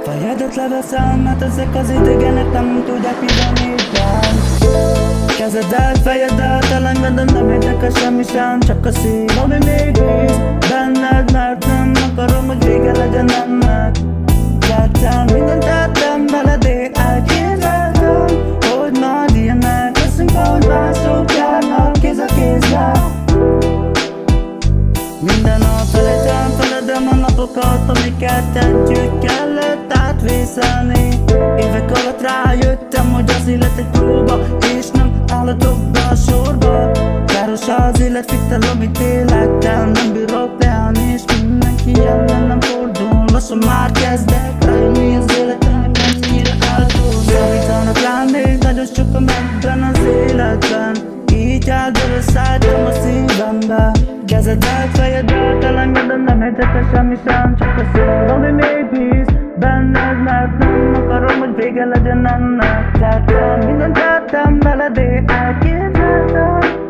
fejedet leveszem, mert ezek az idegenek nem tudják bizonyítani. Kezedet, fejedet elengedem, nem érdekel semmi sem, csak a szív, ami még víz benned, mert nem akarom, hogy vége legyen ennek. Tettem, mindent tettem veled, én elképzeltem, hogy majd ilyenek leszünk, ahogy mások járnak kéz a kézbe. Minden nap felejtem, feledem a napokat, amiket együtt kellett átvészelni. Évek alatt rájöttem, hogy az élet egy próba, és nem állatok be a sorba. Káros az élet, fitel, amit élettel nem bírok leállni, és mindenki ellen nem fordul. Lassan már kezdek rájönni az életem, hogy mennyire eltúl. Számítanak rám még nagyon sokan ebben az életben, így áldol szálltam a szívembe. Kezedet, fejedet elengedem, nem érdekel semmi sem, csak a szív, ami még bíz benned, mert nem akarom, hogy vége legyen ennek. Tettem, mindent tettem veled, én elképzeltem.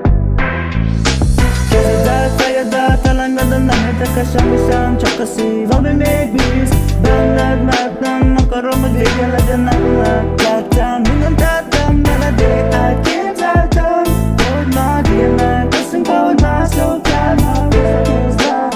Kezedet, fejedet elengedem, nem érdekel semmi sem, csak a szív, ami még bíz benned, mert nem akarom, hogy vége legyen ennek. Tettem, mindent tettem veled, én elképzeltem, hogy majd ilyenek leszünk, ahogy mások járnak kézbe.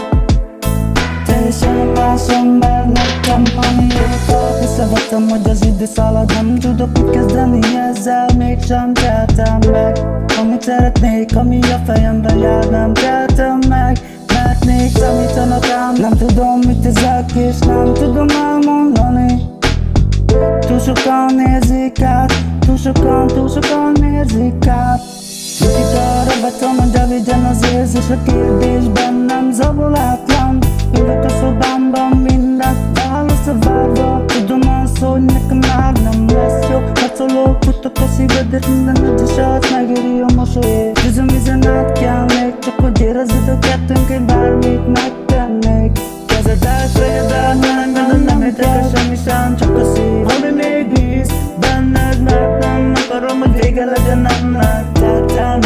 Teljesen más ember lettem, amióta észrevettem, hogy az idő szalad, nem tudok mit kezdeni ezzel, mégsem tehetem meg amit szeretnék, ami a fejemben jár, nem tehetem meg, mert még számítanak rám. Nem tudom, mit ezek, és nem tudom elmondani. Túl sokan érzik át, túl sokan érzik át. Itt arra vetem, hogy elvigyen az érzés, a kérdés bennem zabolátlan. Ülök a szobámban, mindent válaszra várva. Tudom azt, hogy nekem már nem lesz jó. Harcolok, futok a szívedet, minden egyes arc megéri a mosolyét. Vízen át kell még, csak hogy érezzed a kettőnk, én bármit megtennék. Kezedet, fejedet, nem érdekel semmi sem, csak a szív, ami még bíz benned, mert nem akarom, hogy vége legyen ennek. Tettem,